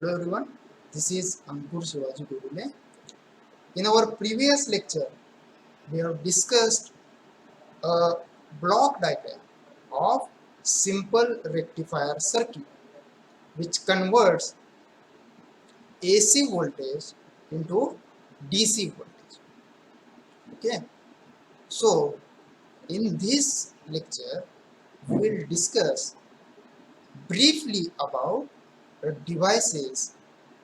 Hello everyone, this is Ankur Shivaji Gurule. In our previous lecture, we have discussed a block diagram of simple rectifier circuit which converts AC voltage into DC voltage. Okay, so in this lecture, we will discuss briefly about the devices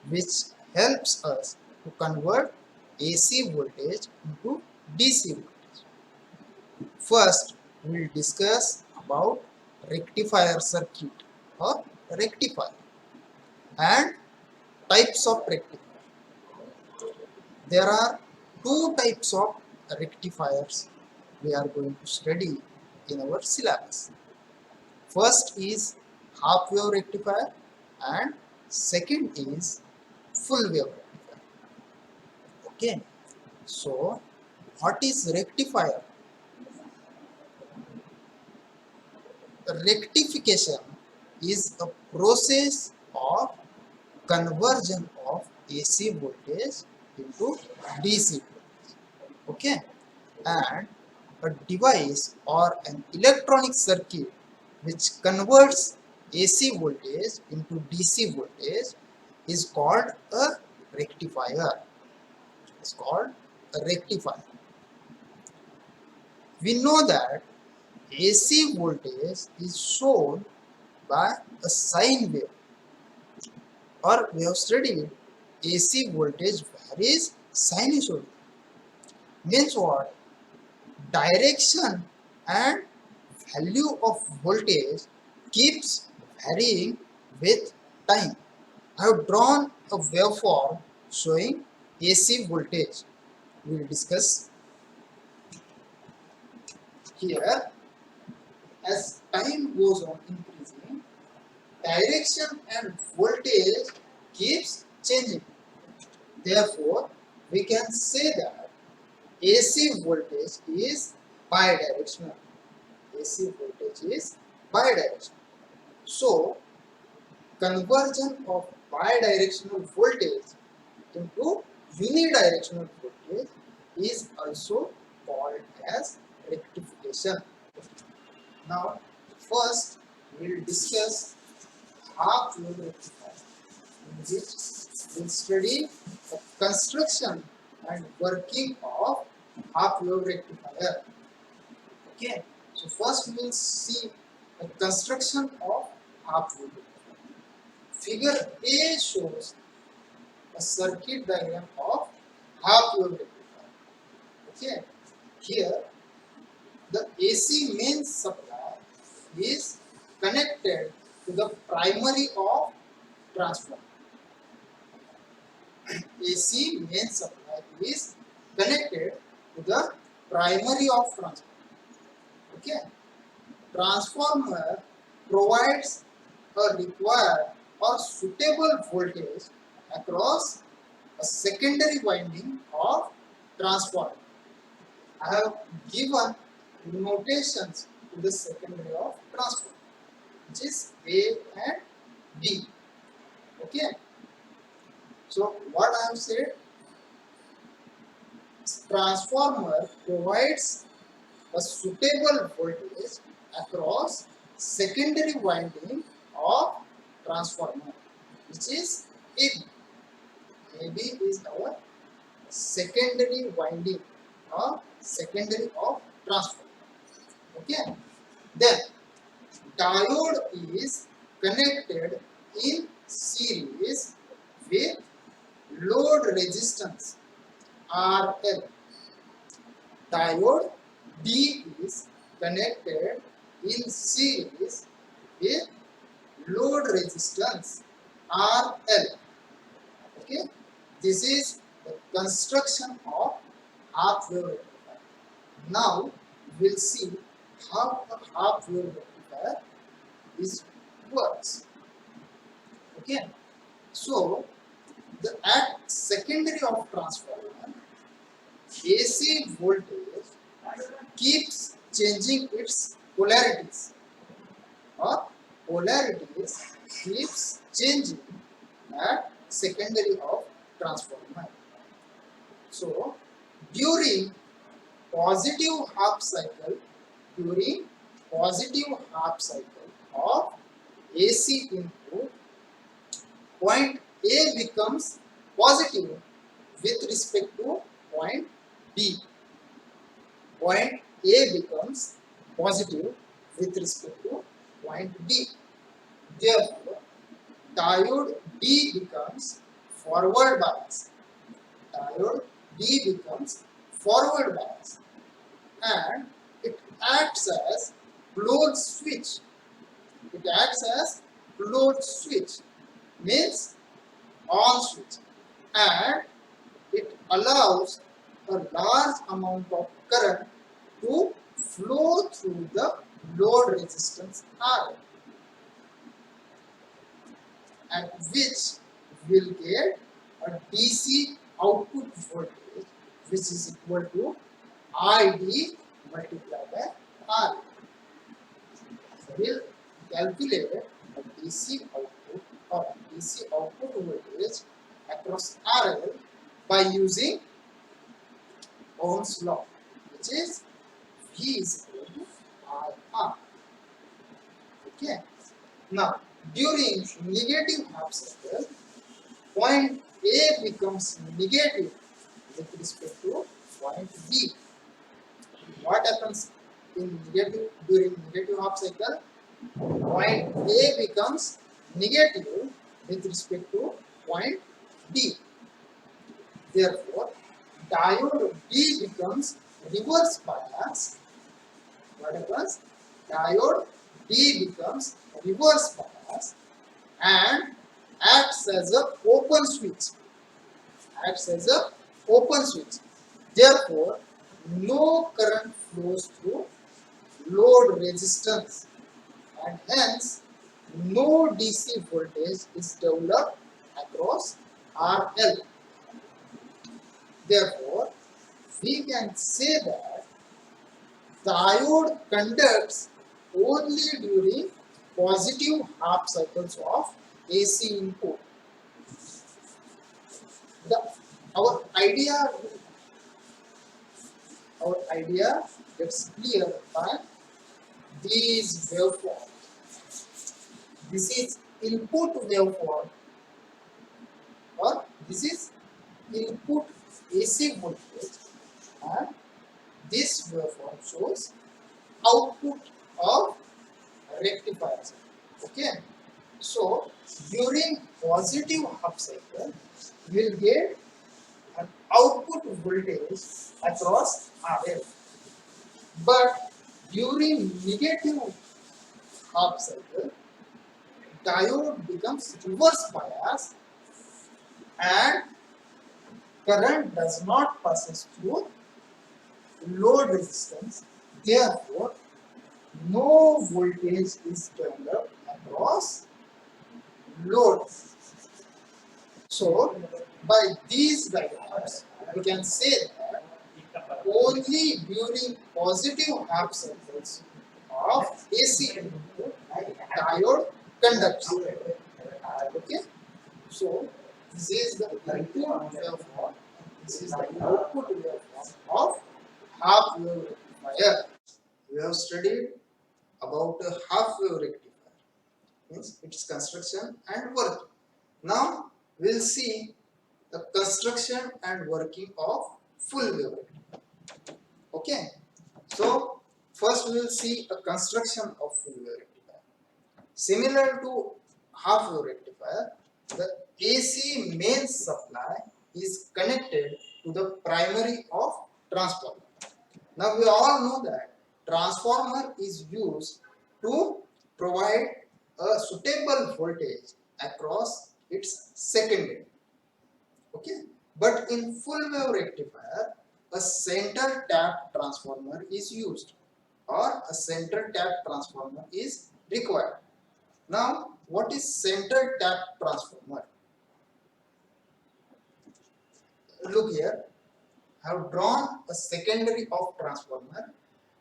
which helps us to convert AC voltage into DC voltage. First, we will discuss about rectifier circuit or rectifier and types of rectifier. There are two types of rectifiers we are going to study in our syllabus. First is half wave rectifier and second is full wave rectifier. Okay, so what is rectifier? Rectification is a process of conversion of AC voltage into DC voltage. Okay, and a device or an electronic circuit which converts AC voltage into DC voltage is called a rectifier. It's called a rectifier. We know that AC voltage is shown by a sine wave, or we have studied AC voltage varies sinusoidally. Means what? Direction and value of voltage keeps varying with time. I have drawn a waveform showing AC voltage. We will discuss here. As time goes on increasing, direction and voltage keeps changing. Therefore, we can say that AC voltage is bidirectional. AC voltage is bidirectional. So, conversion of bidirectional voltage into unidirectional voltage is also called as rectification. Now, first we will discuss half wave rectifier, in which we will study the construction and working of half wave rectifier. Okay, so first we will see the construction of half wave rectifier. Figure A shows a circuit diagram of half wave rectifier. Okay, here the AC main supply is connected to the primary of transformer. AC main supply is connected to the primary of transformer. Okay, transformer provides a required or suitable voltage across a secondary winding of transformer. I have given notations to the secondary of transformer, which is A and B. Okay, so what I have said, transformer provides a suitable voltage across secondary winding of transformer, which is AB. AB is our secondary winding or secondary of transformer. Okay, then diode is connected in series with load resistance RL. Diode D is connected in series with load resistance RL. Okay, this is the construction of half wave rectifier. Now we will see how a half wave rectifier works. Okay, so at secondary of transformer, AC voltage keeps changing its polarities, or polarities keeps changing at secondary of transformer. So during positive half cycle, during positive half cycle of AC input, point A becomes positive with respect to point B. Point A becomes positive with respect to point B. Therefore, diode D becomes forward bias. Diode D becomes forward bias, and it acts as closed switch. It acts as closed switch, means on switch, and it allows a large amount of current to flow through the load resistance R, at which will get a DC output voltage which is equal to ID multiplied by R. So we'll calculate a DC output or DC output voltage across RL by using Ohm's law, which is V is equal to IR. Okay. Now, during negative half cycle, point A becomes negative with respect to point B. What happens in negative during negative half cycle? Point A becomes negative with respect to point B. Therefore, diode B becomes reverse bias. What happens? Diode D becomes reverse bias and acts as a open switch. Acts as a open switch. Therefore, no current flows through load resistance, and hence no DC voltage is developed across RL. Therefore, we can say that diode conducts only during positive half cycles of AC input. Our idea gets clear by these waveforms. This is input waveform, or this is input AC voltage, and this waveform shows output of rectifiers. Okay, so during positive half cycle, we will get an output voltage across RL, but during negative half cycle, diode becomes reverse bias and current does not passes through load resistance. Therefore, no voltage is developed across load. So, by these diagrams, we can say that only during positive half cycles of AC input, diode conducts. Okay, so this is the input waveform. This is the output waveform of half wave rectifier. We have studied about a half wave rectifier, means its construction and working. Now we will see the construction and working of full wave rectifier. Okay, so first we will see a construction of full wave rectifier. Similar to half wave rectifier, the AC main supply is connected to the primary of transformer. Now we all know that transformer is used to provide a suitable voltage across its secondary. Okay, but in full wave rectifier, a center tap transformer is used, or a center tap transformer is required. Now, what is center tap transformer? Look here, I have drawn a secondary of transformer,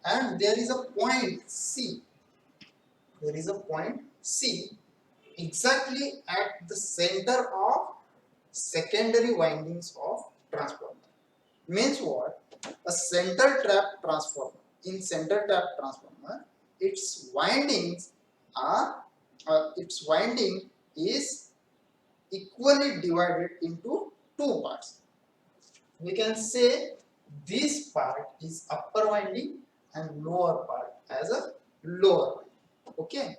and there is a point C. There is a point C exactly at the center of secondary windings of transformer. Means what? A center trap transformer. In center trap transformer, its windings are its winding is equally divided into two parts. We can say this part is upper winding and lower part as a lower winding. Okay,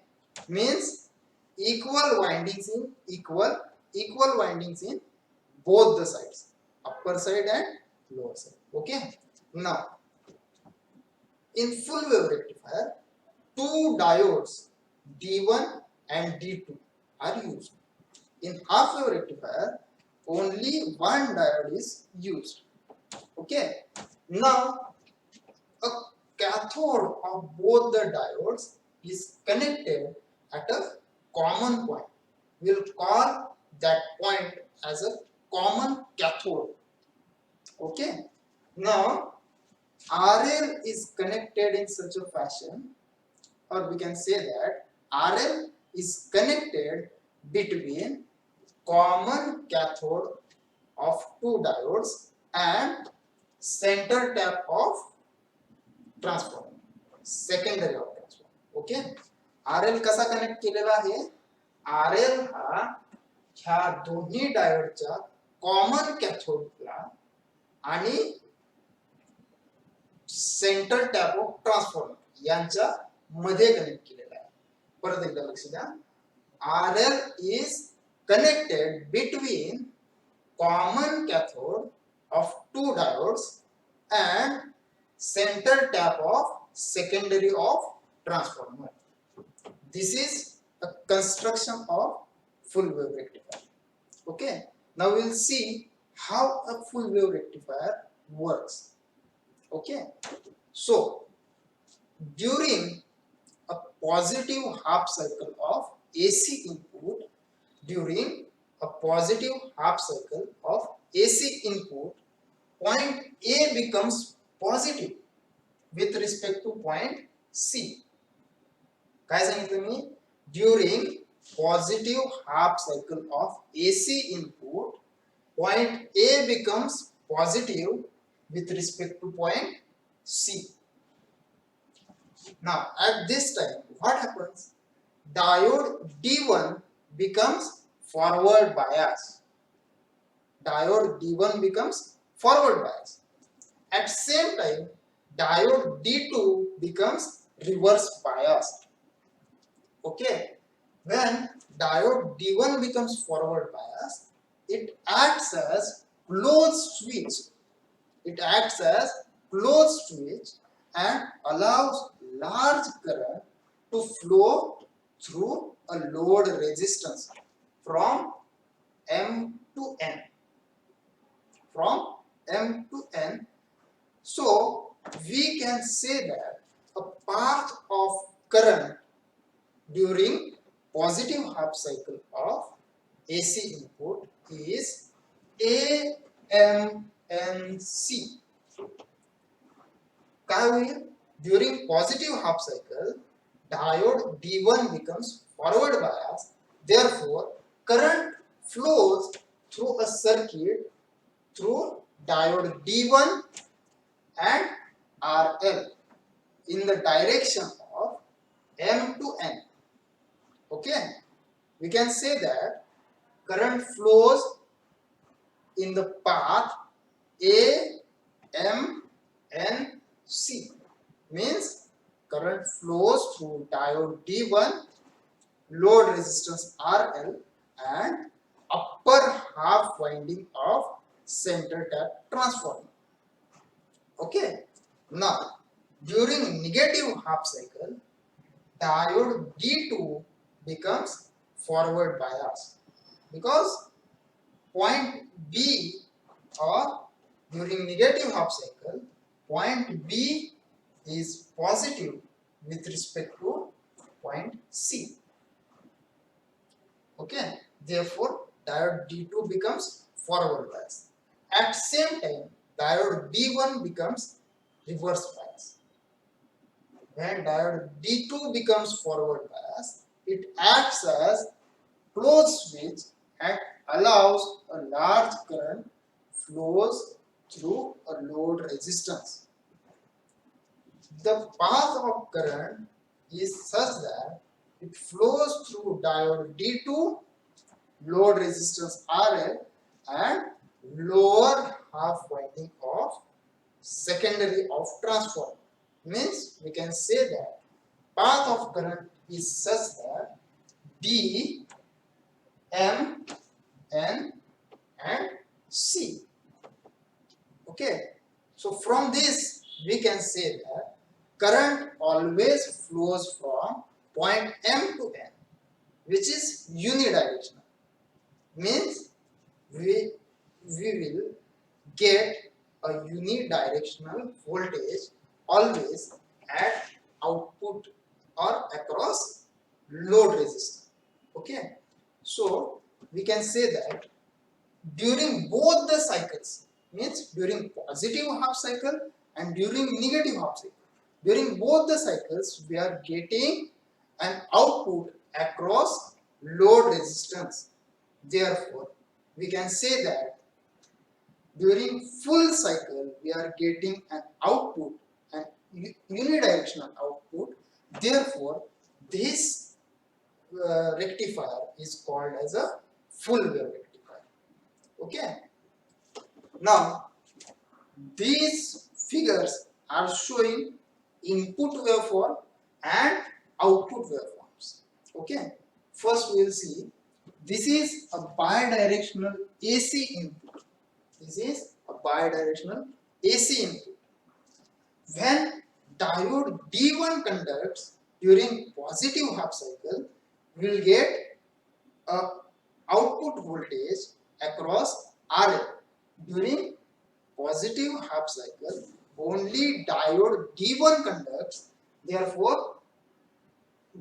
means equal windings in both the sides, upper side and lower side. Okay, now in full wave rectifier, two diodes D1 and D2 are used. In half wave rectifier, only one diode is used. Okay, now a cathode of both the diodes is connected at a common point. We'll call that point as a common cathode. Okay, now RL is connected in such a fashion, or we can say that RL is connected between common cathode of two diodes and center tap of transformer, secondary of transformer. Okay, RL कसा connect केलेला आहे? RL हा ह्या दोन्ही डायोडच्या common कॅथोडला आणि centre tap of transformer यांच्या मध्ये connect केलेला आहे. परत एकदा लक्ष द्या. RL is connected between common cathode of two diodes and center tap of secondary of transformer. This is a construction of full wave rectifier. Okay, now we will see how a full wave rectifier works. Okay, so during a positive half cycle of AC input, point A becomes positive with respect to point C. काय सांगितलं मी? During positive half cycle of AC input, point A becomes positive with respect to point C. Now at this time what happens? Diode D1 becomes forward bias. Diode D1 becomes forward bias. At same time, diode D2 becomes reverse bias. Okay, when diode D1 becomes forward bias, it acts as closed switch. And allows large current to flow through a load resistance from M to N. So we can say that a path of current during positive half cycle of AC input is AMNC. काय होईल? During positive half cycle, diode D1 becomes forward bias. Therefore, current flows through a circuit through diode D1 and RL in the direction of M to N. Okay, we can say that current flows in the path A, M, N, C. Means current flows through diode D1, load resistance RL, and upper half winding of center tap transformer. Okay, now during negative half cycle, diode D2 becomes forward bias because point B, or during negative half cycle, point B is positive with respect to point C. Okay, therefore diode D2 becomes forward bias. At same time, diode D1 becomes reverse bias. When diode D2 becomes forward bias, it acts as closed switch and allows a large current flows through a load resistance. The path of current is such that it flows through diode D2, load resistance RL, and lower half winding of secondary of transformer. Means we can say that path of current is such that D, M, N and C. Okay, so from this we can say that current always flows from point M to N, which is unidirectional. Means we will get a unidirectional voltage always at output or across load resistance. Okay, so we can say that during both the cycles, means during positive half cycle and during negative half cycle, during both the cycles we are getting an output across load resistance. Therefore we can say that during full cycle we are getting an output, an unidirectional output. Therefore this rectifier is called as a full wave rectifier. Okay, now these figures are showing input waveform and output waveforms. Okay, first we will see this is a bidirectional AC input. This is a bidirectional AC input. When diode D1 conducts during positive half cycle, we will get a output voltage across RL. During positive half cycle, only diode D1 conducts. Therefore,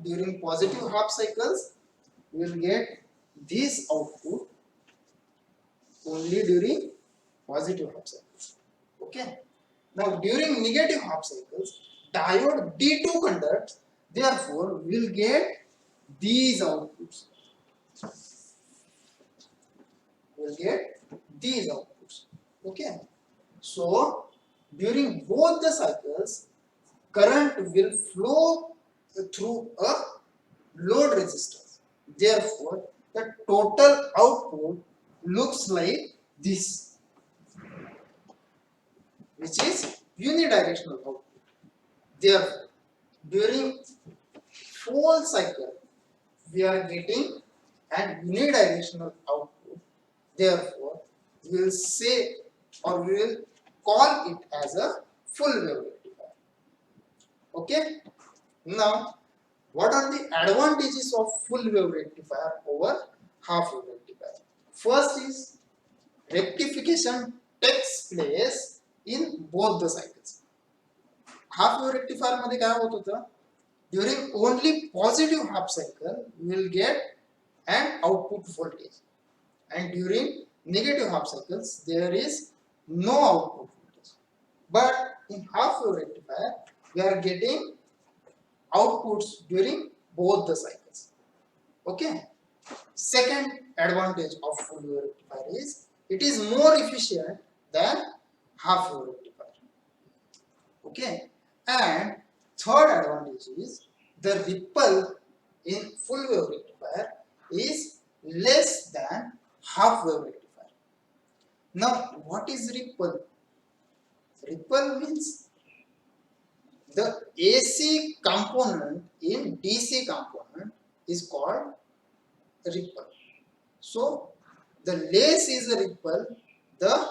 during positive half cycles, we will get this output only during positive half cycles. Okay. Now, during negative half cycles, diode D2 conducts. Therefore, we will get these outputs. We will get these outputs. Okay. So, during both the cycles, current will flow through a load resistance. Therefore, the total output looks like this, which is unidirectional output. Therefore, during full cycle, we are getting an unidirectional output. Therefore, we will say or we will call it as a full wave rectifier. Okay. Now, what are the advantages of full wave rectifier over half wave rectifier? First is rectification takes place in both the cycles. Half wave rectifier मध्ये काय होत होतं? During only positive half cycle, we will get an output voltage, and during negative half cycles, there is no output voltage. But in half wave rectifier, we are getting outputs during both the cycles. Okay. Second advantage of full wave rectifier is it is more efficient than half wave rectifier. Okay. And third advantage is the ripple in full wave rectifier is less than half wave rectifier. Now, what is ripple? Ripple means the AC component in DC component is called ripple. So, the less is the ripple, the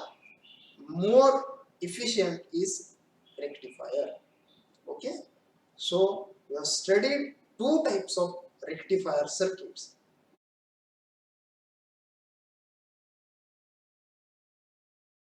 more efficient is rectifier. Okay. So, we have studied two types of rectifier circuits.